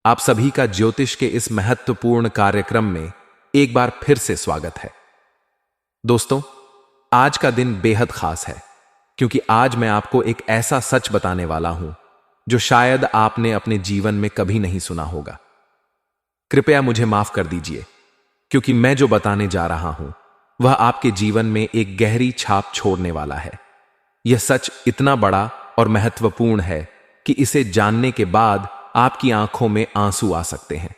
आप सभी का ज्योतिष के इस महत्वपूर्ण कार्यक्रम में एक बार फिर से स्वागत है। दोस्तों, आज का दिन बेहद खास है क्योंकि आज मैं आपको एक ऐसा सच बताने वाला हूं जो शायद आपने अपने जीवन में कभी नहीं सुना होगा। कृपया मुझे माफ कर दीजिए क्योंकि मैं जो बताने जा रहा हूं वह आपके जीवन में एक गहरी छाप छोड़ने वाला है। यह सच इतना बड़ा और महत्वपूर्ण है कि इसे जानने के बाद आपकी आंखों में आंसू आ सकते हैं।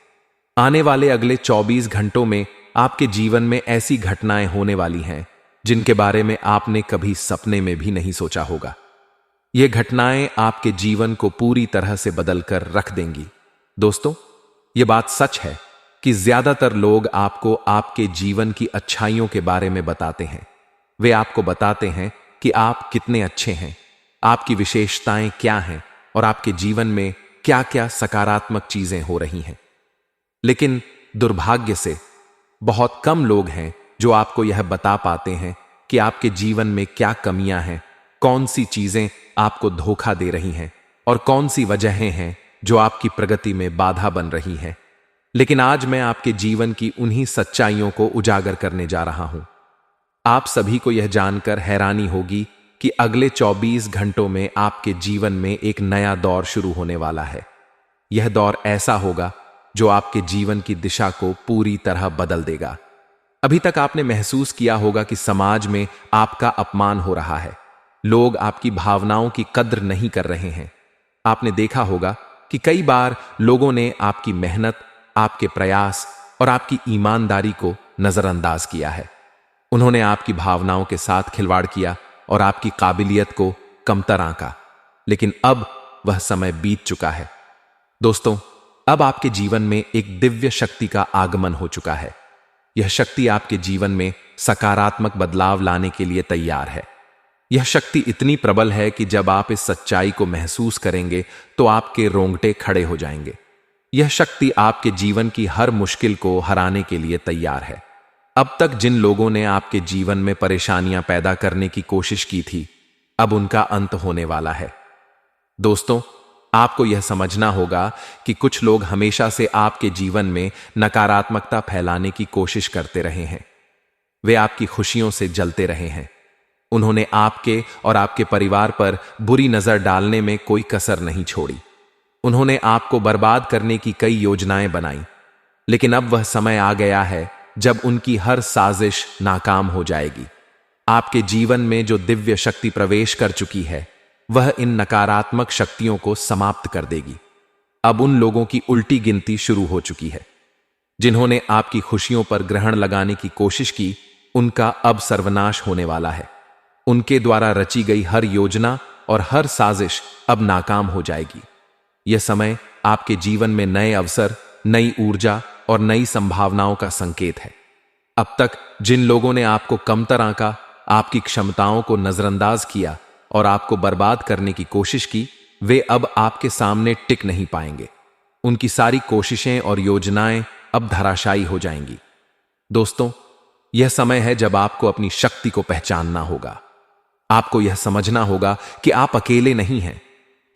आने वाले अगले 24 घंटों में आपके जीवन में ऐसी घटनाएं होने वाली हैं जिनके बारे में आपने कभी सपने में भी नहीं सोचा होगा। ये घटनाएं आपके जीवन को पूरी तरह से बदल कर रख देंगी। दोस्तों, ये बात सच है कि ज्यादातर लोग आपको आपके जीवन की अच्छाइयों के बारे में बताते हैं। वे आपको बताते हैं कि आप कितने अच्छे हैं, आपकी विशेषताएं क्या हैं और आपके जीवन में क्या क्या सकारात्मक चीजें हो रही हैं। लेकिन दुर्भाग्य से बहुत कम लोग हैं जो आपको यह बता पाते हैं कि आपके जीवन में क्या कमियां हैं, कौन सी चीजें आपको धोखा दे रही हैं और कौन सी वजहें हैं जो आपकी प्रगति में बाधा बन रही हैं। लेकिन आज मैं आपके जीवन की उन्हीं सच्चाइयों को उजागर करने जा रहा हूं। आप सभी को यह जानकर हैरानी होगी कि अगले 24 घंटों में आपके जीवन में एक नया दौर शुरू होने वाला है। यह दौर ऐसा होगा जो आपके जीवन की दिशा को पूरी तरह बदल देगा। अभी तक आपने महसूस किया होगा कि समाज में आपका अपमान हो रहा है, लोग आपकी भावनाओं की कद्र नहीं कर रहे हैं। आपने देखा होगा कि कई बार लोगों ने आपकी मेहनत, आपके प्रयास और आपकी ईमानदारी को नजरअंदाज किया है। उन्होंने आपकी भावनाओं के साथ खिलवाड़ किया और आपकी काबिलियत को कमतर आंका। लेकिन अब वह समय बीत चुका है। दोस्तों, अब आपके जीवन में एक दिव्य शक्ति का आगमन हो चुका है। यह शक्ति आपके जीवन में सकारात्मक बदलाव लाने के लिए तैयार है। यह शक्ति इतनी प्रबल है कि जब आप इस सच्चाई को महसूस करेंगे तो आपके रोंगटे खड़े हो जाएंगे। यह शक्ति आपके जीवन की हर मुश्किल को हराने के लिए तैयार है। अब तक जिन लोगों ने आपके जीवन में परेशानियां पैदा करने की कोशिश की थी, अब उनका अंत होने वाला है। दोस्तों, आपको यह समझना होगा कि कुछ लोग हमेशा से आपके जीवन में नकारात्मकता फैलाने की कोशिश करते रहे हैं। वे आपकी खुशियों से जलते रहे हैं। उन्होंने आपके और आपके परिवार पर बुरी नजर डालने में कोई कसर नहीं छोड़ी। उन्होंने आपको बर्बाद करने की कई योजनाएं बनाई। लेकिन अब वह समय आ गया है जब उनकी हर साजिश नाकाम हो जाएगी। आपके जीवन में जो दिव्य शक्ति प्रवेश कर चुकी है वह इन नकारात्मक शक्तियों को समाप्त कर देगी। अब उन लोगों की उल्टी गिनती शुरू हो चुकी है जिन्होंने आपकी खुशियों पर ग्रहण लगाने की कोशिश की। उनका अब सर्वनाश होने वाला है। उनके द्वारा रची गई हर योजना और हर साजिश अब नाकाम हो जाएगी। यह समय आपके जीवन में नए अवसर, नई ऊर्जा और नई संभावनाओं का संकेत है। अब तक जिन लोगों ने आपको कमतर आंका, आपकी क्षमताओं को नजरअंदाज किया और आपको बर्बाद करने की कोशिश की, वे अब आपके सामने टिक नहीं पाएंगे। उनकी सारी कोशिशें और योजनाएं अब धराशायी हो जाएंगी। दोस्तों, यह समय है जब आपको अपनी शक्ति को पहचानना होगा। आपको यह समझना होगा कि आप अकेले नहीं हैं।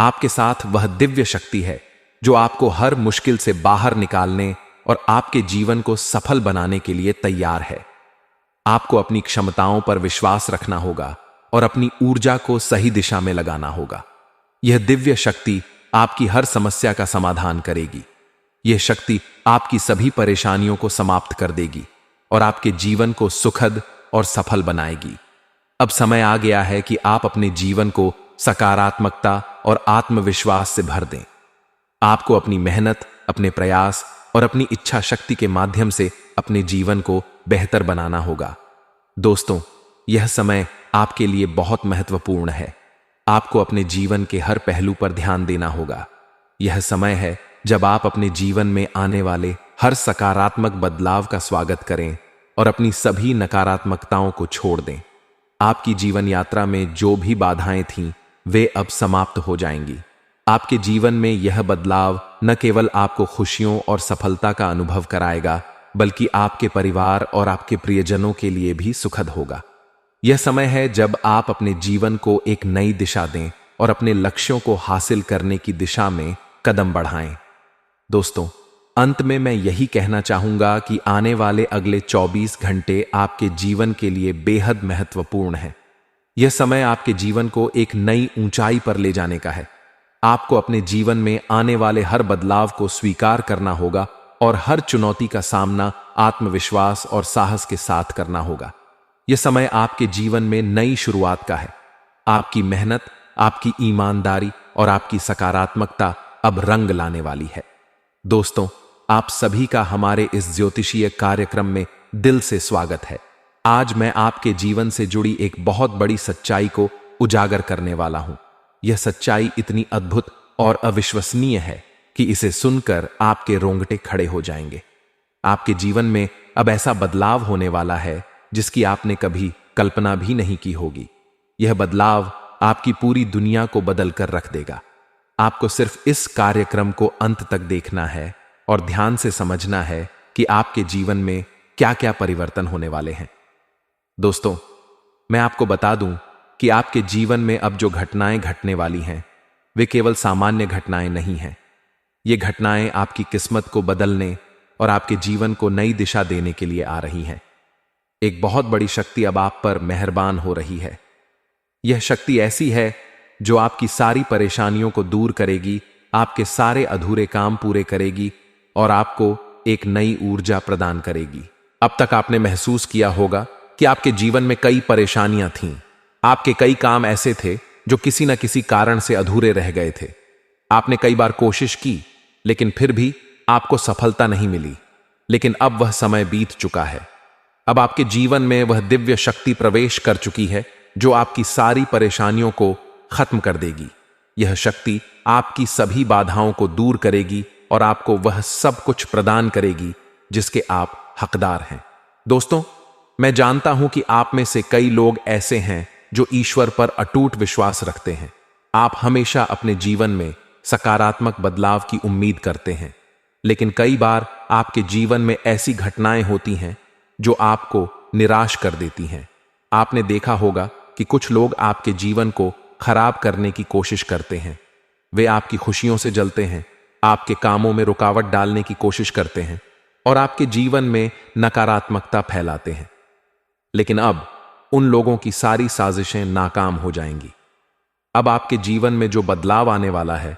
आपके साथ वह दिव्य शक्ति है जो आपको हर मुश्किल से बाहर निकालने और आपके जीवन को सफल बनाने के लिए तैयार है। आपको अपनी क्षमताओं पर विश्वास रखना होगा और अपनी ऊर्जा को सही दिशा में लगाना होगा। यह दिव्य शक्ति आपकी हर समस्या का समाधान करेगी। यह शक्ति आपकी सभी परेशानियों को समाप्त कर देगी और आपके जीवन को सुखद और सफल बनाएगी। अब समय आ गया है कि आप अपने जीवन को सकारात्मकता और आत्मविश्वास से भर दें। आपको अपनी मेहनत, अपने प्रयास और अपनी इच्छा शक्ति के माध्यम से अपने जीवन को बेहतर बनाना होगा। दोस्तों, यह समय आपके लिए बहुत महत्वपूर्ण है। आपको अपने जीवन के हर पहलू पर ध्यान देना होगा। यह समय है जब आप अपने जीवन में आने वाले हर सकारात्मक बदलाव का स्वागत करें और अपनी सभी नकारात्मकताओं को छोड़ दें। आपकी जीवन यात्रा में जो भी बाधाएं थीं, वे अब समाप्त हो जाएंगी। आपके जीवन में यह बदलाव न केवल आपको खुशियों और सफलता का अनुभव कराएगा, बल्कि आपके परिवार और आपके प्रियजनों के लिए भी सुखद होगा। यह समय है जब आप अपने जीवन को एक नई दिशा दें और अपने लक्ष्यों को हासिल करने की दिशा में कदम बढ़ाएं। दोस्तों, अंत में मैं यही कहना चाहूंगा कि आने वाले अगले 24 घंटे आपके जीवन के लिए बेहद महत्वपूर्ण है। यह समय आपके जीवन को एक नई ऊंचाई पर ले जाने का है। आपको अपने जीवन में आने वाले हर बदलाव को स्वीकार करना होगा और हर चुनौती का सामना आत्मविश्वास और साहस के साथ करना होगा। यह समय आपके जीवन में नई शुरुआत का है। आपकी मेहनत, आपकी ईमानदारी और आपकी सकारात्मकता अब रंग लाने वाली है। दोस्तों, आप सभी का हमारे इस ज्योतिषीय कार्यक्रम में दिल से स्वागत है। आज मैं आपके जीवन से जुड़ी एक बहुत बड़ी सच्चाई को उजागर करने वाला हूं। यह सच्चाई इतनी अद्भुत और अविश्वसनीय है कि इसे सुनकर आपके रोंगटे खड़े हो जाएंगे। आपके जीवन में अब ऐसा बदलाव होने वाला है जिसकी आपने कभी कल्पना भी नहीं की होगी। यह बदलाव आपकी पूरी दुनिया को बदल कर रख देगा। आपको सिर्फ इस कार्यक्रम को अंत तक देखना है और ध्यान से समझना है कि आपके जीवन में क्या क्या परिवर्तन होने वाले हैं। दोस्तों, मैं आपको बता दूं कि आपके जीवन में अब जो घटनाएं घटने वाली हैं वे केवल सामान्य घटनाएं नहीं हैं। ये घटनाएं आपकी किस्मत को बदलने और आपके जीवन को नई दिशा देने के लिए आ रही हैं। एक बहुत बड़ी शक्ति अब आप पर मेहरबान हो रही है। यह शक्ति ऐसी है जो आपकी सारी परेशानियों को दूर करेगी, आपके सारे अधूरे काम पूरे करेगी और आपको एक नई ऊर्जा प्रदान करेगी। अब तक आपने महसूस किया होगा कि आपके जीवन में कई परेशानियां थीं। आपके कई काम ऐसे थे जो किसी न किसी कारण से अधूरे रह गए थे। आपने कई बार कोशिश की, लेकिन फिर भी आपको सफलता नहीं मिली। लेकिन अब वह समय बीत चुका है। अब आपके जीवन में वह दिव्य शक्ति प्रवेश कर चुकी है जो आपकी सारी परेशानियों को खत्म कर देगी। यह शक्ति आपकी सभी बाधाओं को दूर करेगी और आपको वह सब कुछ प्रदान करेगी जिसके आप हकदार हैं। दोस्तों, मैं जानता हूं कि आप में से कई लोग ऐसे हैं जो ईश्वर पर अटूट विश्वास रखते हैं। आप हमेशा अपने जीवन में सकारात्मक बदलाव की उम्मीद करते हैं, लेकिन कई बार आपके जीवन में ऐसी घटनाएं होती हैं जो आपको निराश कर देती हैं। आपने देखा होगा कि कुछ लोग आपके जीवन को खराब करने की कोशिश करते हैं। वे आपकी खुशियों से जलते हैं, आपके कामों में रुकावट डालने की कोशिश करते हैं और आपके जीवन में नकारात्मकता फैलाते हैं। लेकिन अब उन लोगों की सारी साजिशें नाकाम हो जाएंगी। अब आपके जीवन में जो बदलाव आने वाला है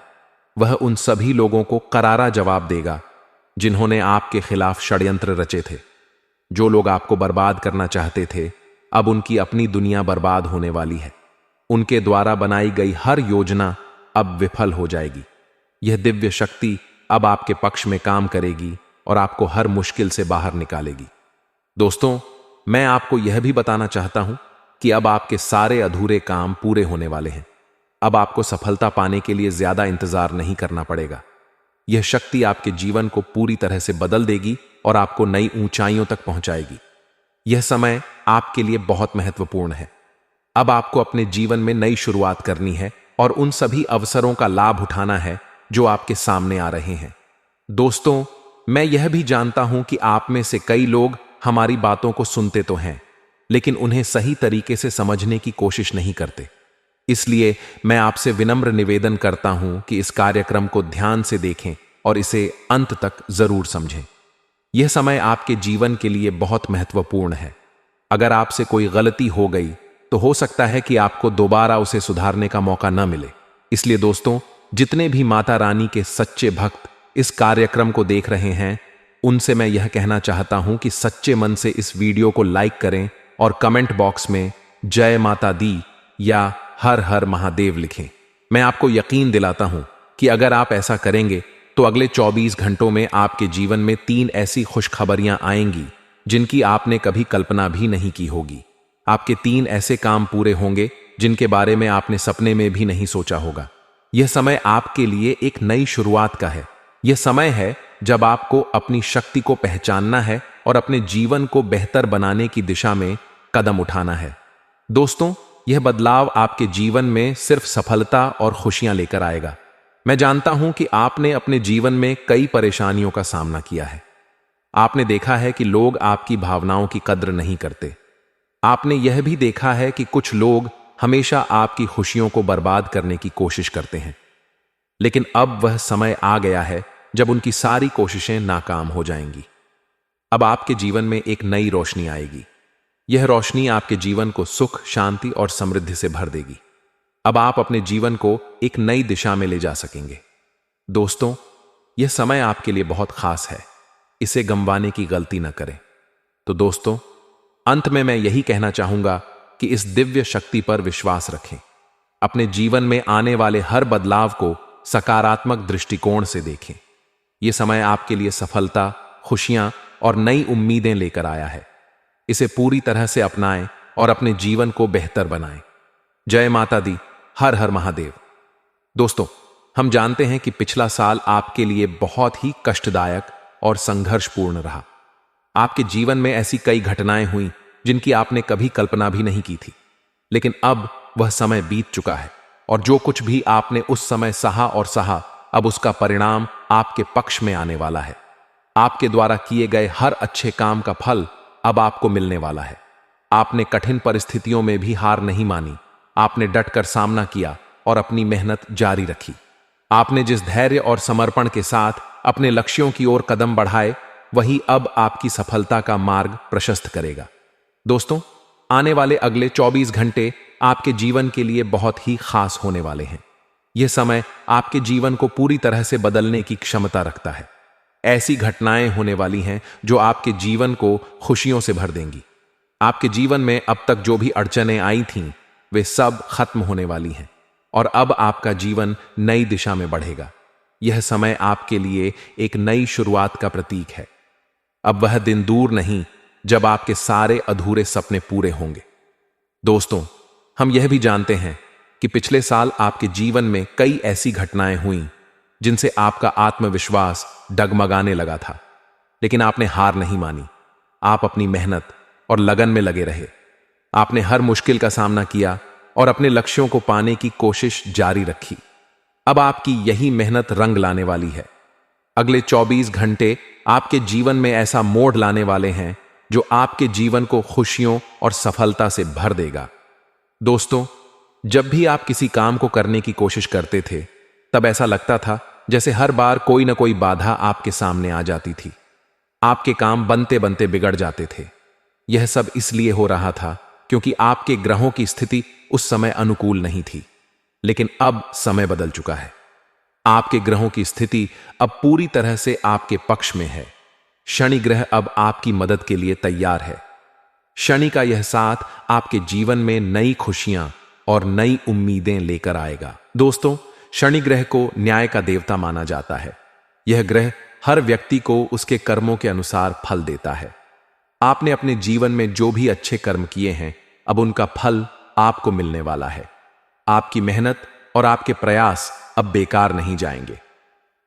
वह उन सभी लोगों को करारा जवाब देगा जिन्होंने आपके खिलाफ षड्यंत्र रचे थे। जो लोग आपको बर्बाद करना चाहते थे, अब उनकी अपनी दुनिया बर्बाद होने वाली है। उनके द्वारा बनाई गई हर योजना अब विफल हो जाएगी। यह दिव्य शक्ति अब आपके पक्ष में काम करेगी और आपको हर मुश्किल से बाहर निकालेगी। दोस्तों, मैं आपको यह भी बताना चाहता हूं कि अब आपके सारे अधूरे काम पूरे होने वाले हैं। अब आपको सफलता पाने के लिए ज्यादा इंतजार नहीं करना पड़ेगा। यह शक्ति आपके जीवन को पूरी तरह से बदल देगी और आपको नई ऊंचाइयों तक पहुंचाएगी। यह समय आपके लिए बहुत महत्वपूर्ण है। अब आपको अपने जीवन में नई शुरुआत करनी है और उन सभी अवसरों का लाभ उठाना है जो आपके सामने आ रहे हैं। दोस्तों, मैं यह भी जानता हूं कि आप में से कई लोग हमारी बातों को सुनते तो हैं, लेकिन उन्हें सही तरीके से समझने की कोशिश नहीं करते। इसलिए मैं आपसे विनम्र निवेदन करता हूं कि इस कार्यक्रम को ध्यान से देखें और इसे अंत तक जरूर समझें। यह समय आपके जीवन के लिए बहुत महत्वपूर्ण है। अगर आपसे कोई गलती हो गई तो हो सकता है कि आपको दोबारा उसे सुधारने का मौका न मिले। इसलिए दोस्तों, जितने भी माता रानी के सच्चे भक्त इस कार्यक्रम को देख रहे हैं, उनसे मैं यह कहना चाहता हूं कि सच्चे मन से इस वीडियो को लाइक करें और कमेंट बॉक्स में जय माता दी या हर हर महादेव लिखें। मैं आपको यकीन दिलाता हूं कि अगर आप ऐसा करेंगे तो अगले 24 घंटों में आपके जीवन में 3 ऐसी खुशखबरियां आएंगी जिनकी आपने कभी कल्पना भी नहीं की होगी। आपके 3 ऐसे काम पूरे होंगे जिनके बारे में आपने सपने में भी नहीं सोचा होगा। यह समय आपके लिए एक नई शुरुआत का है। यह समय है जब आपको अपनी शक्ति को पहचानना है और अपने जीवन को बेहतर बनाने की दिशा में कदम उठाना है। दोस्तों, यह बदलाव आपके जीवन में सिर्फ सफलता और खुशियां लेकर आएगा। मैं जानता हूं कि आपने अपने जीवन में कई परेशानियों का सामना किया है। आपने देखा है कि लोग आपकी भावनाओं की कद्र नहीं करते। आपने यह भी देखा है कि कुछ लोग हमेशा आपकी खुशियों को बर्बाद करने की कोशिश करते हैं। लेकिन अब वह समय आ गया है जब उनकी सारी कोशिशें नाकाम हो जाएंगी। अब आपके जीवन में एक नई रोशनी आएगी। यह रोशनी आपके जीवन को सुख, शांति और समृद्धि से भर देगी। अब आप अपने जीवन को एक नई दिशा में ले जा सकेंगे। दोस्तों, यह समय आपके लिए बहुत खास है। इसे गंवाने की गलती न करें। तो दोस्तों, अंत में मैं यही कहना चाहूंगा कि इस दिव्य शक्ति पर विश्वास रखें। अपने जीवन में आने वाले हर बदलाव को सकारात्मक दृष्टिकोण से देखें। यह समय आपके लिए सफलता, खुशियां और नई उम्मीदें लेकर आया है। इसे पूरी तरह से अपनाएं और अपने जीवन को बेहतर बनाएं। जय माता दी। हर हर महादेव। दोस्तों, हम जानते हैं कि पिछला साल आपके लिए बहुत ही कष्टदायक और संघर्षपूर्ण रहा। आपके जीवन में ऐसी कई घटनाएं हुई जिनकी आपने कभी कल्पना भी नहीं की थी। लेकिन अब वह समय बीत चुका है और जो कुछ भी आपने उस समय सहा, अब उसका परिणाम आपके पक्ष में आने वाला है। आपके द्वारा किए गए हर अच्छे काम का फल अब आपको मिलने वाला है। आपने कठिन परिस्थितियों में भी हार नहीं मानी। आपने डटकर सामना किया और अपनी मेहनत जारी रखी। आपने जिस धैर्य और समर्पण के साथ अपने लक्ष्यों की ओर कदम बढ़ाए, वही अब आपकी सफलता का मार्ग प्रशस्त करेगा। दोस्तों, आने वाले अगले 24 घंटे आपके जीवन के लिए बहुत ही खास होने वाले हैं। यह समय आपके जीवन को पूरी तरह से बदलने की क्षमता रखता है। ऐसी घटनाएं होने वाली हैं जो आपके जीवन को खुशियों से भर देंगी। आपके जीवन में अब तक जो भी अड़चनें आई थीं, वे सब खत्म होने वाली हैं और अब आपका जीवन नई दिशा में बढ़ेगा। यह समय आपके लिए एक नई शुरुआत का प्रतीक है। अब वह दिन दूर नहीं जब आपके सारे अधूरे सपने पूरे होंगे। दोस्तों, हम यह भी जानते हैं कि पिछले साल आपके जीवन में कई ऐसी घटनाएं हुईं जिनसे आपका आत्मविश्वास डगमगाने लगा था, लेकिन आपने हार नहीं मानी। आप अपनी मेहनत और लगन में लगे रहे। आपने हर मुश्किल का सामना किया और अपने लक्ष्यों को पाने की कोशिश जारी रखी। अब आपकी यही मेहनत रंग लाने वाली है। अगले 24 घंटे आपके जीवन में ऐसा मोड़ लाने वाले हैं जो आपके जीवन को खुशियों और सफलता से भर देगा। दोस्तों, जब भी आप किसी काम को करने की कोशिश करते थे, तब ऐसा लगता था जैसे हर बार कोई ना कोई बाधा आपके सामने आ जाती थी। आपके काम बनते बनते बिगड़ जाते थे। यह सब इसलिए हो रहा था क्योंकि आपके ग्रहों की स्थिति उस समय अनुकूल नहीं थी। लेकिन अब समय बदल चुका है। आपके ग्रहों की स्थिति अब पूरी तरह से आपके पक्ष में है। शनि ग्रह अब आपकी मदद के लिए तैयार है। शनि का यह साथ आपके जीवन में नई खुशियां और नई उम्मीदें लेकर आएगा। दोस्तों, शनि ग्रह को न्याय का देवता माना जाता है। यह ग्रह हर व्यक्ति को उसके कर्मों के अनुसार फल देता है। आपने अपने जीवन में जो भी अच्छे कर्म किए हैं, अब उनका फल आपको मिलने वाला है। आपकी मेहनत और आपके प्रयास अब बेकार नहीं जाएंगे।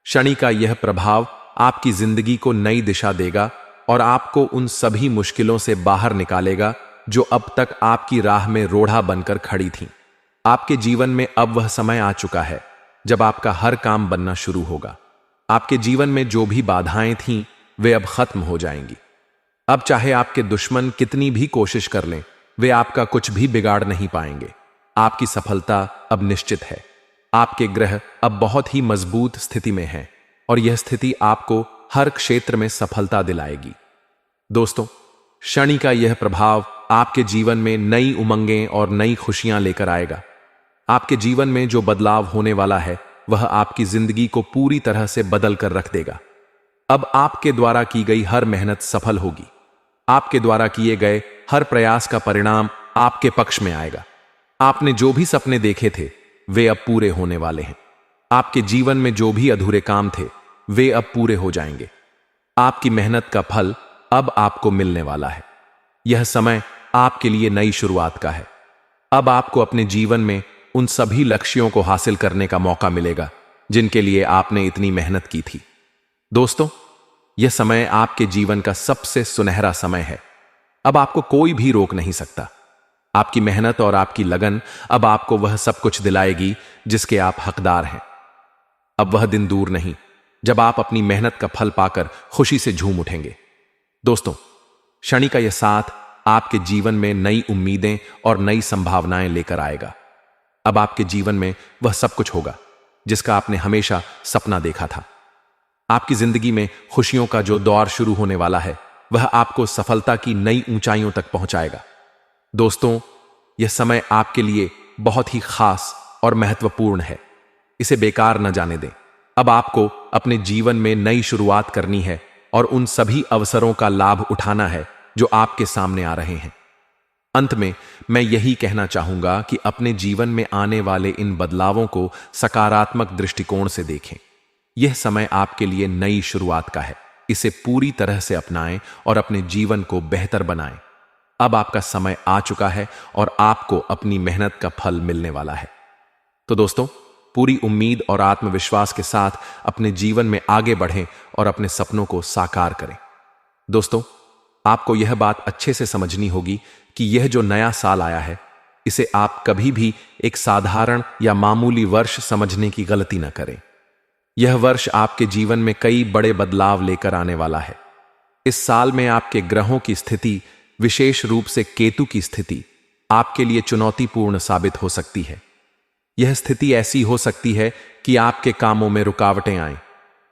शनि का यह प्रभाव आपकी जिंदगी को नई दिशा देगा और आपको उन सभी मुश्किलों से बाहर निकालेगा जो अब तक आपकी राह में रोड़ा बनकर खड़ी थीं। आपके जीवन में अब वह समय आ चुका है जब आपका हर काम बनना शुरू होगा। आपके जीवन में जो भी बाधाएं थीं, वे अब खत्म हो जाएंगी। अब चाहे आपके दुश्मन कितनी भी कोशिश कर लें, वे आपका कुछ भी बिगाड़ नहीं पाएंगे। आपकी सफलता अब निश्चित है। आपके ग्रह अब बहुत ही मजबूत स्थिति में हैं और यह स्थिति आपको हर क्षेत्र में सफलता दिलाएगी। दोस्तों, शनि का यह प्रभाव आपके जीवन में नई उमंगें और नई खुशियां लेकर आएगा। आपके जीवन में जो बदलाव होने वाला है, वह आपकी जिंदगी को पूरी तरह से बदल कर रख देगा। अब आपके द्वारा की गई हर मेहनत सफल होगी। आपके द्वारा किए गए हर प्रयास का परिणाम आपके पक्ष में आएगा। आपने जो भी सपने देखे थे, वे अब पूरे होने वाले हैं। आपके जीवन में जो भी अधूरे काम थे, वे अब पूरे हो जाएंगे। आपकी मेहनत का फल अब आपको मिलने वाला है। यह समय आपके लिए नई शुरुआत का है। अब आपको अपने जीवन में उन सभी लक्ष्यों को हासिल करने का मौका मिलेगा जिनके लिए आपने इतनी मेहनत की थी। दोस्तों, यह समय आपके जीवन का सबसे सुनहरा समय है। अब आपको कोई भी रोक नहीं सकता। आपकी मेहनत और आपकी लगन अब आपको वह सब कुछ दिलाएगी जिसके आप हकदार हैं। अब वह दिन दूर नहीं जब आप अपनी मेहनत का फल पाकर खुशी से झूम उठेंगे। दोस्तों, शनि का यह साथ आपके जीवन में नई उम्मीदें और नई संभावनाएं लेकर आएगा। अब आपके जीवन में वह सब कुछ होगा जिसका आपने हमेशा सपना देखा था। आपकी जिंदगी में खुशियों का जो दौर शुरू होने वाला है वह आपको सफलता की नई ऊंचाइयों तक पहुंचाएगा। दोस्तों, यह समय आपके लिए बहुत ही खास और महत्वपूर्ण है। इसे बेकार न जाने दें। अब आपको अपने जीवन में नई शुरुआत करनी है और उन सभी अवसरों का लाभ उठाना है जो आपके सामने आ रहे हैं। अंत में मैं यही कहना चाहूंगा कि अपने जीवन में आने वाले इन बदलावों को सकारात्मक दृष्टिकोण से देखें। यह समय आपके लिए नई शुरुआत का है। इसे पूरी तरह से अपनाएं और अपने जीवन को बेहतर बनाएं। अब आपका समय आ चुका है और आपको अपनी मेहनत का फल मिलने वाला है। तो दोस्तों, पूरी उम्मीद और आत्मविश्वास के साथ अपने जीवन में आगे बढ़ें और अपने सपनों को साकार करें। दोस्तों, आपको यह बात अच्छे से समझनी होगी कि यह जो नया साल आया है, इसे आप कभी भी एक साधारण या मामूली वर्ष समझने की गलती न करें। यह वर्ष आपके जीवन में कई बड़े बदलाव लेकर आने वाला है। इस साल में आपके ग्रहों की स्थिति, विशेष रूप से केतु की स्थिति, आपके लिए चुनौतीपूर्ण साबित हो सकती है। यह स्थिति ऐसी हो सकती है कि आपके कामों में रुकावटें आएं,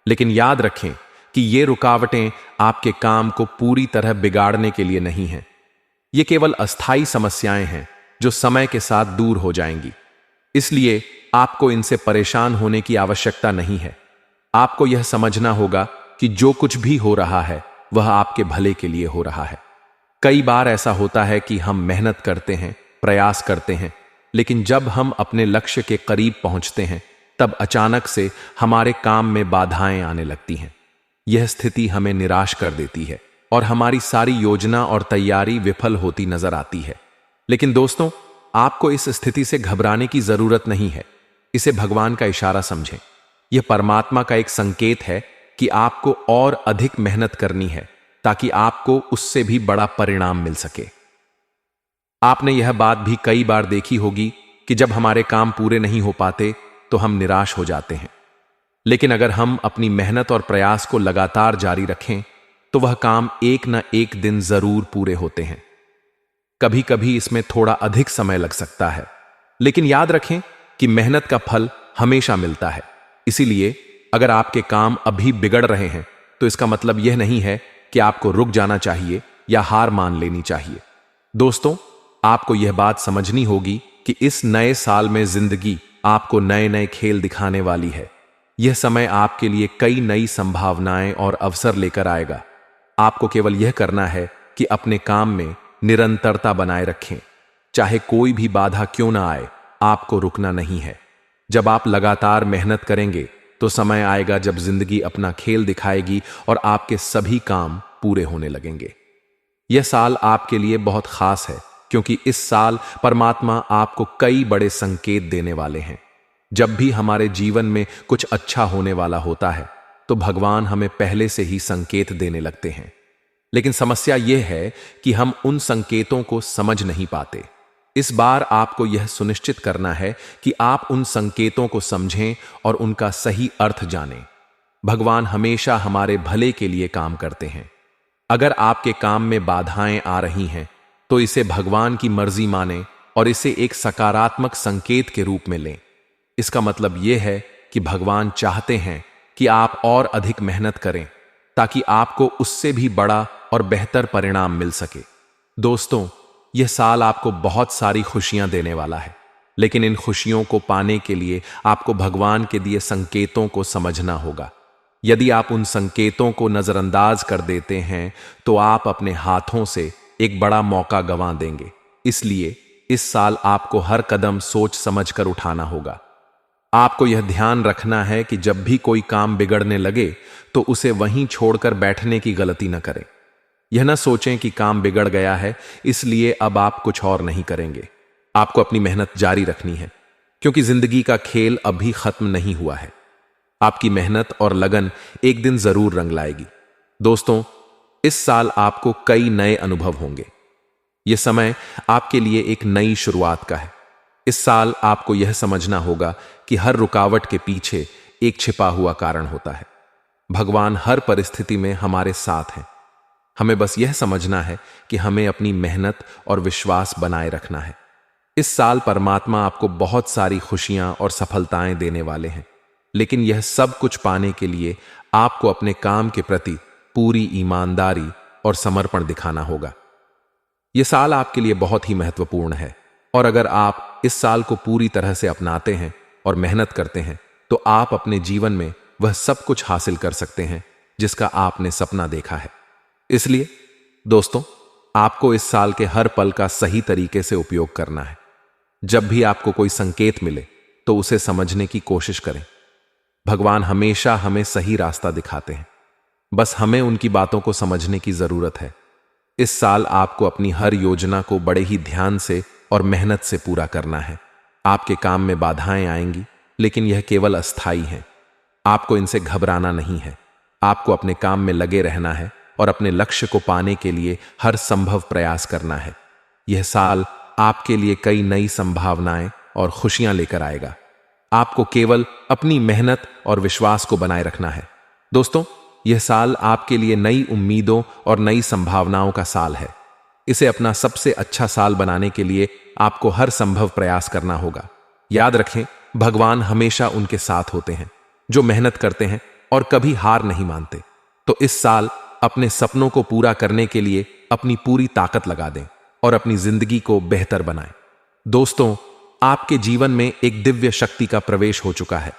लेकिन याद रखें कि ये रुकावटें आपके काम को पूरी तरह बिगाड़ने के लिए नहीं हैं। ये केवल अस्थायी समस्याएं हैं जो समय के साथ दूर हो जाएंगी। इसलिए आपको इनसे परेशान होने की आवश्यकता नहीं है। आपको यह समझना होगा कि जो कुछ भी हो रहा है वह आपके भले के लिए हो रहा है। कई बार ऐसा होता है कि हम मेहनत करते हैं, प्रयास करते हैं, लेकिन जब हम अपने लक्ष्य के करीब पहुंचते हैं तब अचानक से हमारे काम में बाधाएं आने लगती हैं। यह स्थिति हमें निराश कर देती है और हमारी सारी योजना और तैयारी विफल होती नजर आती है। लेकिन दोस्तों, आपको इस स्थिति से घबराने की जरूरत नहीं है। इसे भगवान का इशारा समझें। यह परमात्मा का एक संकेत है कि आपको और अधिक मेहनत करनी है ताकि आपको उससे भी बड़ा परिणाम मिल सके। आपने यह बात भी कई बार देखी होगी कि जब हमारे काम पूरे नहीं हो पाते तो हम निराश हो जाते हैं। लेकिन अगर हम अपनी मेहनत और प्रयास को लगातार जारी रखें तो वह काम एक न एक दिन जरूर पूरे होते हैं। कभी कभी इसमें थोड़ा अधिक समय लग सकता है, लेकिन याद रखें कि मेहनत का फल हमेशा मिलता है। इसीलिए अगर आपके काम अभी बिगड़ रहे हैं तो इसका मतलब यह नहीं है कि आपको रुक जाना चाहिए या हार मान लेनी चाहिए। दोस्तों, आपको यह बात समझनी होगी कि इस नए साल में जिंदगी आपको नए नए खेल दिखाने वाली है। यह समय आपके लिए कई नई संभावनाएं और अवसर लेकर आएगा। आपको केवल यह करना है कि अपने काम में निरंतरता बनाए रखें। चाहे कोई भी बाधा क्यों ना आए, आपको रुकना नहीं है। जब आप लगातार मेहनत करेंगे तो समय आएगा जब जिंदगी अपना खेल दिखाएगी और आपके सभी काम पूरे होने लगेंगे। यह साल आपके लिए बहुत खास है क्योंकि इस साल परमात्मा आपको कई बड़े संकेत देने वाले हैं। जब भी हमारे जीवन में कुछ अच्छा होने वाला होता है तो भगवान हमें पहले से ही संकेत देने लगते हैं। लेकिन समस्या यह है कि हम उन संकेतों को समझ नहीं पाते। इस बार आपको यह सुनिश्चित करना है कि आप उन संकेतों को समझें और उनका सही अर्थ जानें। भगवान हमेशा हमारे भले के लिए काम करते हैं। अगर आपके काम में बाधाएं आ रही हैं तो इसे भगवान की मर्जी मानें और इसे एक सकारात्मक संकेत के रूप में लें। इसका मतलब यह है कि भगवान चाहते हैं कि आप और अधिक मेहनत करें ताकि आपको उससे भी बड़ा और बेहतर परिणाम मिल सके। दोस्तों, यह साल आपको बहुत सारी खुशियां देने वाला है, लेकिन इन खुशियों को पाने के लिए आपको भगवान के दिए संकेतों को समझना होगा। यदि आप उन संकेतों को नजरअंदाज कर देते हैं तो आप अपने हाथों से एक बड़ा मौका गंवा देंगे। इसलिए इस साल आपको हर कदम सोच समझकर उठाना होगा। आपको यह ध्यान रखना है कि जब भी कोई काम बिगड़ने लगे तो उसे वहीं छोड़कर बैठने की गलती न करें। यह न सोचें कि काम बिगड़ गया है इसलिए अब आप कुछ और नहीं करेंगे। आपको अपनी मेहनत जारी रखनी है क्योंकि जिंदगी का खेल अभी खत्म नहीं हुआ है। आपकी मेहनत और लगन एक दिन जरूर रंग लाएगी। दोस्तों, इस साल आपको कई नए अनुभव होंगे। यह समय आपके लिए एक नई शुरुआत का है। इस साल आपको यह समझना होगा कि हर रुकावट के पीछे एक छिपा हुआ कारण होता है। भगवान हर परिस्थिति में हमारे साथ हैं। हमें बस यह समझना है कि हमें अपनी मेहनत और विश्वास बनाए रखना है। इस साल परमात्मा आपको बहुत सारी खुशियां और सफलताएं देने वाले हैं, लेकिन यह सब कुछ पाने के लिए आपको अपने काम के प्रति पूरी ईमानदारी और समर्पण दिखाना होगा। यह साल आपके लिए बहुत ही महत्वपूर्ण है और अगर आप इस साल को पूरी तरह से अपनाते हैं और मेहनत करते हैं तो आप अपने जीवन में वह सब कुछ हासिल कर सकते हैं जिसका आपने सपना देखा है। इसलिए दोस्तों, आपको इस साल के हर पल का सही तरीके से उपयोग करना है। जब भी आपको कोई संकेत मिले तो उसे समझने की कोशिश करें। भगवान हमेशा हमें सही रास्ता दिखाते हैं, बस हमें उनकी बातों को समझने की जरूरत है। इस साल आपको अपनी हर योजना को बड़े ही ध्यान से और मेहनत से पूरा करना है। आपके काम में बाधाएं आएंगी, लेकिन यह केवल अस्थाई हैं। आपको इनसे घबराना नहीं है। आपको अपने काम में लगे रहना है और अपने लक्ष्य को पाने के लिए हर संभव प्रयास करना है। यह साल आपके लिए कई नई संभावनाएं और खुशियां लेकर आएगा। आपको केवल अपनी मेहनत और विश्वास को बनाए रखना है। दोस्तों, यह साल आपके लिए नई उम्मीदों और नई संभावनाओं का साल है। इसे अपना सबसे अच्छा साल बनाने के लिए आपको हर संभव प्रयास करना होगा। याद रखें, भगवान हमेशा उनके साथ होते हैं जो मेहनत करते हैं और कभी हार नहीं मानते। तो इस साल अपने सपनों को पूरा करने के लिए अपनी पूरी ताकत लगा दें और अपनी जिंदगी को बेहतर बनाएं। दोस्तों, आपके जीवन में एक दिव्य शक्ति का प्रवेश हो चुका है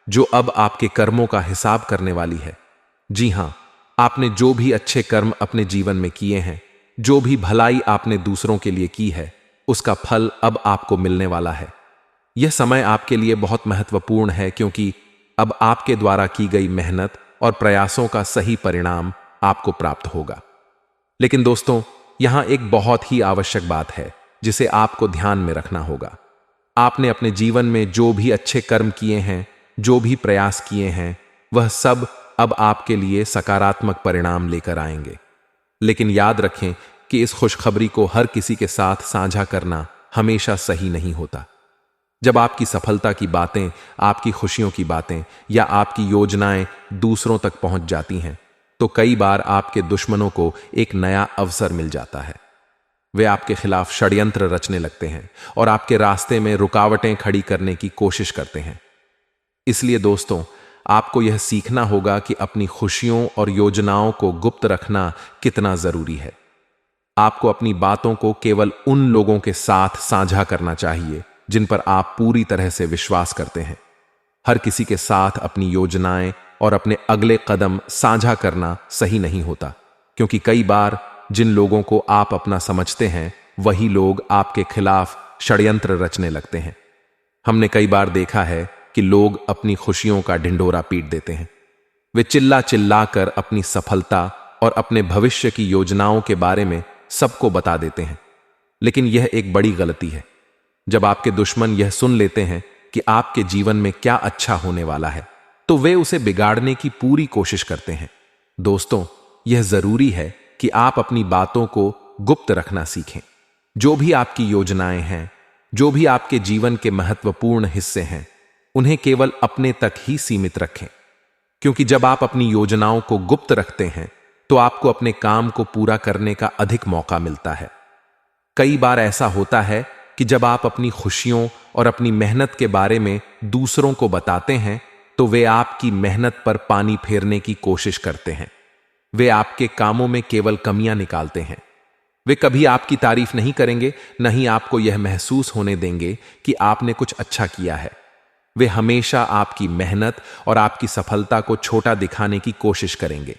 जो अब आपके कर्मों का हिसाब करने वाली है। जी हां, आपने जो भी अच्छे कर्म अपने जीवन में किए हैं, जो भी भलाई आपने दूसरों के लिए की है, उसका फल अब आपको मिलने वाला है। यह समय आपके लिए बहुत महत्वपूर्ण है क्योंकि अब आपके द्वारा की गई मेहनत और प्रयासों का सही परिणाम आपको प्राप्त होगा। लेकिन दोस्तों, यहां एक बहुत ही आवश्यक बात है जिसे आपको ध्यान में रखना होगा। आपने अपने जीवन में जो भी अच्छे कर्म किए हैं, जो भी प्रयास किए हैं, वह सब अब आपके लिए सकारात्मक परिणाम लेकर आएंगे। लेकिन याद रखें कि इस खुशखबरी को हर किसी के साथ साझा करना हमेशा सही नहीं होता। जब आपकी सफलता की बातें, आपकी खुशियों की बातें या आपकी योजनाएं दूसरों तक पहुंच जाती हैं, तो कई बार आपके दुश्मनों को एक नया अवसर मिल जाता है। वे आपके खिलाफ षड्यंत्र रचने लगते हैं और आपके रास्ते में रुकावटें खड़ी करने की कोशिश करते हैं। इसलिए दोस्तों, आपको यह सीखना होगा कि अपनी खुशियों और योजनाओं को गुप्त रखना कितना जरूरी है। आपको अपनी बातों को केवल उन लोगों के साथ साझा करना चाहिए जिन पर आप पूरी तरह से विश्वास करते हैं। हर किसी के साथ अपनी योजनाएं और अपने अगले कदम साझा करना सही नहीं होता, क्योंकि कई बार जिन लोगों को आप अपना समझते हैं, वही लोग आपके खिलाफ षड्यंत्र रचने लगते हैं। हमने कई बार देखा है कि लोग अपनी खुशियों का ढिंढोरा पीट देते हैं। वे चिल्ला चिल्ला कर अपनी सफलता और अपने भविष्य की योजनाओं के बारे में सबको बता देते हैं। लेकिन यह एक बड़ी गलती है। जब आपके दुश्मन यह सुन लेते हैं कि आपके जीवन में क्या अच्छा होने वाला है, तो वे उसे बिगाड़ने की पूरी कोशिश करते हैं। दोस्तों, यह जरूरी है कि आप अपनी बातों को गुप्त रखना सीखें। जो भी आपकी योजनाएं हैं, जो भी आपके जीवन के महत्वपूर्ण हिस्से हैं, उन्हें केवल अपने तक ही सीमित रखें, क्योंकि जब आप अपनी योजनाओं को गुप्त रखते हैं तो आपको अपने काम को पूरा करने का अधिक मौका मिलता है। कई बार ऐसा होता है कि जब आप अपनी खुशियों और अपनी मेहनत के बारे में दूसरों को बताते हैं तो वे आपकी मेहनत पर पानी फेरने की कोशिश करते हैं। वे आपके कामों में केवल कमियां निकालते हैं। वे कभी आपकी तारीफ नहीं करेंगे, न ही आपको यह महसूस होने देंगे कि आपने कुछ अच्छा किया है। वे हमेशा आपकी मेहनत और आपकी सफलता को छोटा दिखाने की कोशिश करेंगे।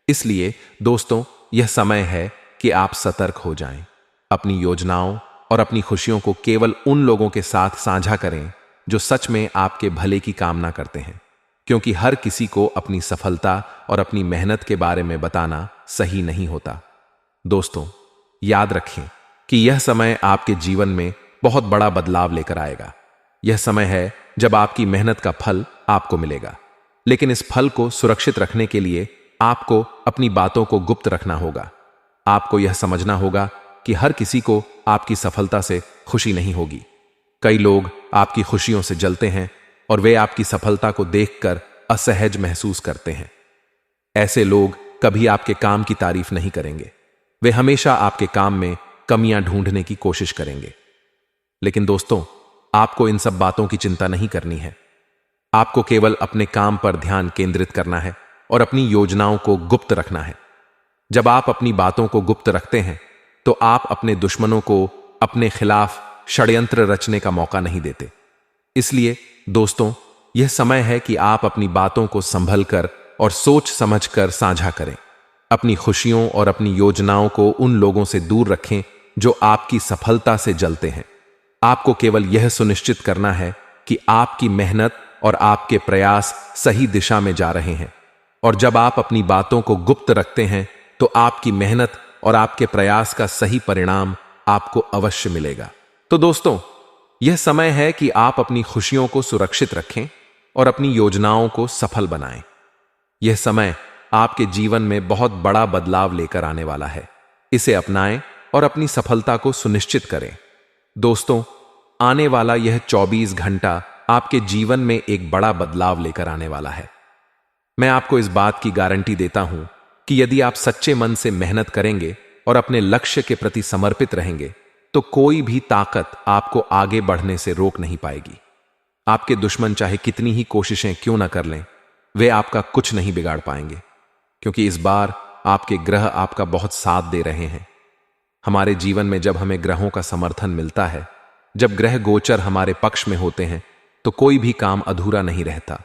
इसलिए दोस्तों, यह समय है कि आप सतर्क हो जाएं। अपनी योजनाओं और अपनी खुशियों को केवल उन लोगों के साथ साझा करें जो सच में आपके भले की कामना करते हैं, क्योंकि हर किसी को अपनी सफलता और अपनी मेहनत के बारे में बताना सही नहीं होता। दोस्तों, याद रखें कि यह समय आपके जीवन में बहुत बड़ा बदलाव लेकर आएगा। यह समय है जब आपकी मेहनत का फल आपको मिलेगा, लेकिन इस फल को सुरक्षित रखने के लिए आपको अपनी बातों को गुप्त रखना होगा। आपको यह समझना होगा कि हर किसी को आपकी सफलता से खुशी नहीं होगी। कई लोग आपकी खुशियों से जलते हैं और वे आपकी सफलता को देखकर असहज महसूस करते हैं। ऐसे लोग कभी आपके काम की तारीफ नहीं करेंगे। वे हमेशा आपके काम में कमियां ढूंढने की कोशिश करेंगे। लेकिन दोस्तों, आपको इन सब बातों की चिंता नहीं करनी है। आपको केवल अपने काम पर ध्यान केंद्रित करना है और अपनी योजनाओं को गुप्त रखना है। जब आप अपनी बातों को गुप्त रखते हैं तो आप अपने दुश्मनों को अपने खिलाफ षड्यंत्र रचने का मौका नहीं देते। इसलिए दोस्तों, यह समय है कि आप अपनी बातों को संभल कर और सोच समझकर साझा करें। अपनी खुशियों और अपनी योजनाओं को उन लोगों से दूर रखें जो आपकी सफलता से जलते हैं। आपको केवल यह सुनिश्चित करना है कि आपकी मेहनत और आपके प्रयास सही दिशा में जा रहे हैं। और जब आप अपनी बातों को गुप्त रखते हैं तो आपकी मेहनत और आपके प्रयास का सही परिणाम आपको अवश्य मिलेगा। तो दोस्तों, यह समय है कि आप अपनी खुशियों को सुरक्षित रखें और अपनी योजनाओं को सफल बनाएं। यह समय आपके जीवन में बहुत बड़ा बदलाव लेकर आने वाला है। इसे अपनाएं और अपनी सफलता को सुनिश्चित करें। दोस्तों, आने वाला यह 24 घंटा आपके जीवन में एक बड़ा बदलाव लेकर आने वाला है। मैं आपको इस बात की गारंटी देता हूं कि यदि आप सच्चे मन से मेहनत करेंगे और अपने लक्ष्य के प्रति समर्पित रहेंगे तो कोई भी ताकत आपको आगे बढ़ने से रोक नहीं पाएगी। आपके दुश्मन चाहे कितनी ही कोशिशें क्यों न कर लें, वे आपका कुछ नहीं बिगाड़ पाएंगे, क्योंकि इस बार आपके ग्रह आपका बहुत साथ दे रहे हैं। हमारे जीवन में जब हमें ग्रहों का समर्थन मिलता है, जब ग्रह गोचर हमारे पक्ष में होते हैं, तो कोई भी काम अधूरा नहीं रहता।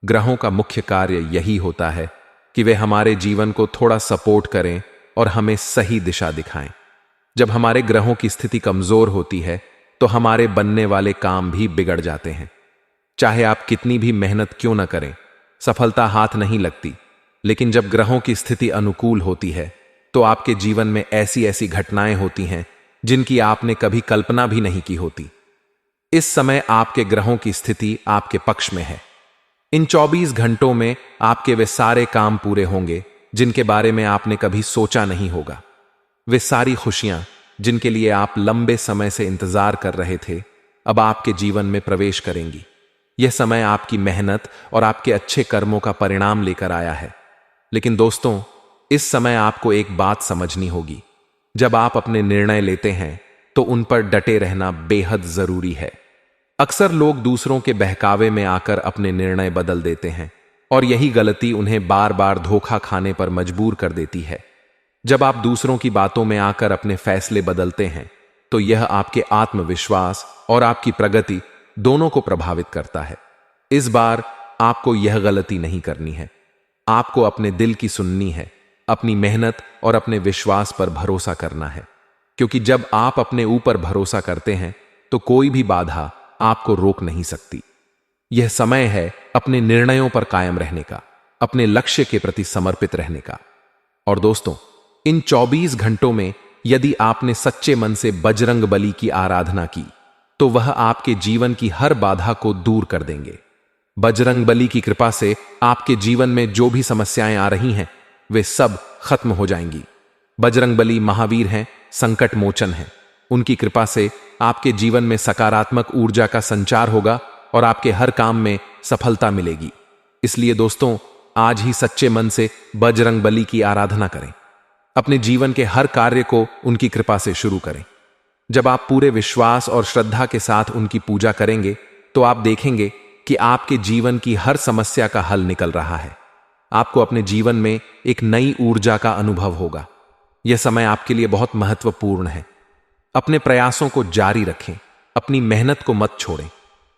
ग्रहों का मुख्य कार्य यही होता है कि वे हमारे जीवन को थोड़ा सपोर्ट करें और हमें सही दिशा दिखाएं। जब हमारे ग्रहों की स्थिति कमजोर होती है तो हमारे बनने वाले काम भी बिगड़ जाते हैं। चाहे आप कितनी भी मेहनत क्यों न करें, सफलता हाथ नहीं लगती। लेकिन जब ग्रहों की स्थिति अनुकूल होती है तो आपके जीवन में ऐसी ऐसी घटनाएं होती हैं जिनकी आपने कभी कल्पना भी नहीं की होती। इस समय आपके ग्रहों की स्थिति आपके पक्ष में है। इन 24 घंटों में आपके वे सारे काम पूरे होंगे जिनके बारे में आपने कभी सोचा नहीं होगा। वे सारी खुशियां जिनके लिए आप लंबे समय से इंतजार कर रहे थे, अब आपके जीवन में प्रवेश करेंगी। यह समय आपकी मेहनत और आपके अच्छे कर्मों का परिणाम लेकर आया है। लेकिन दोस्तों, इस समय आपको एक बात समझनी होगी। जब आप अपने निर्णय लेते हैं तो उन पर डटे रहना बेहद जरूरी है। अक्सर लोग दूसरों के बहकावे में आकर अपने निर्णय बदल देते हैं और यही गलती उन्हें बार बार धोखा खाने पर मजबूर कर देती है। जब आप दूसरों की बातों में आकर अपने फैसले बदलते हैं तो यह आपके आत्मविश्वास और आपकी प्रगति दोनों को प्रभावित करता है। इस बार आपको यह गलती नहीं करनी है। आपको अपने दिल की सुननी है, अपनी मेहनत और अपने विश्वास पर भरोसा करना है, क्योंकि जब आप अपने ऊपर भरोसा करते हैं तो कोई भी बाधा आपको रोक नहीं सकती। यह समय है अपने निर्णयों पर कायम रहने का, अपने लक्ष्य के प्रति समर्पित रहने का। और दोस्तों, इन 24 घंटों में यदि आपने सच्चे मन से बजरंग बली की आराधना की तो वह आपके जीवन की हर बाधा को दूर कर देंगे। बजरंग बली की कृपा से आपके जीवन में जो भी समस्याएं आ रही हैं वे सब खत्म हो जाएंगी। बजरंग बली महावीर हैं, संकट मोचन हैं। उनकी कृपा से आपके जीवन में सकारात्मक ऊर्जा का संचार होगा और आपके हर काम में सफलता मिलेगी। इसलिए दोस्तों, आज ही सच्चे मन से बजरंग बली की आराधना करें। अपने जीवन के हर कार्य को उनकी कृपा से शुरू करें। जब आप पूरे विश्वास और श्रद्धा के साथ उनकी पूजा करेंगे तो आप देखेंगे कि आपके जीवन की हर समस्या का हल निकल रहा है। आपको अपने जीवन में एक नई ऊर्जा का अनुभव होगा। यह समय आपके लिए बहुत महत्वपूर्ण है। अपने प्रयासों को जारी रखें, अपनी मेहनत को मत छोड़ें,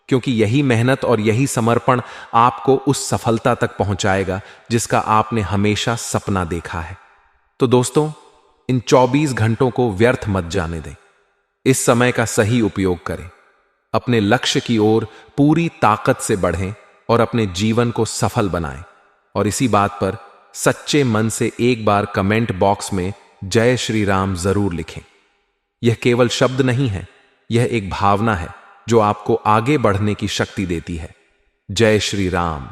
क्योंकि यही मेहनत और यही समर्पण आपको उस सफलता तक पहुंचाएगा जिसका आपने हमेशा सपना देखा है। तो दोस्तों, इन 24 घंटों को व्यर्थ मत जाने दें। इस समय का सही उपयोग करें, अपने लक्ष्य की ओर पूरी ताकत से बढ़ें और अपने जीवन को सफल बनाएं। और इसी बात पर सच्चे मन से एक बार कमेंट बॉक्स में जय श्री राम जरूर लिखें। यह केवल शब्द नहीं है, यह एक भावना है जो आपको आगे बढ़ने की शक्ति देती है। जय श्री राम।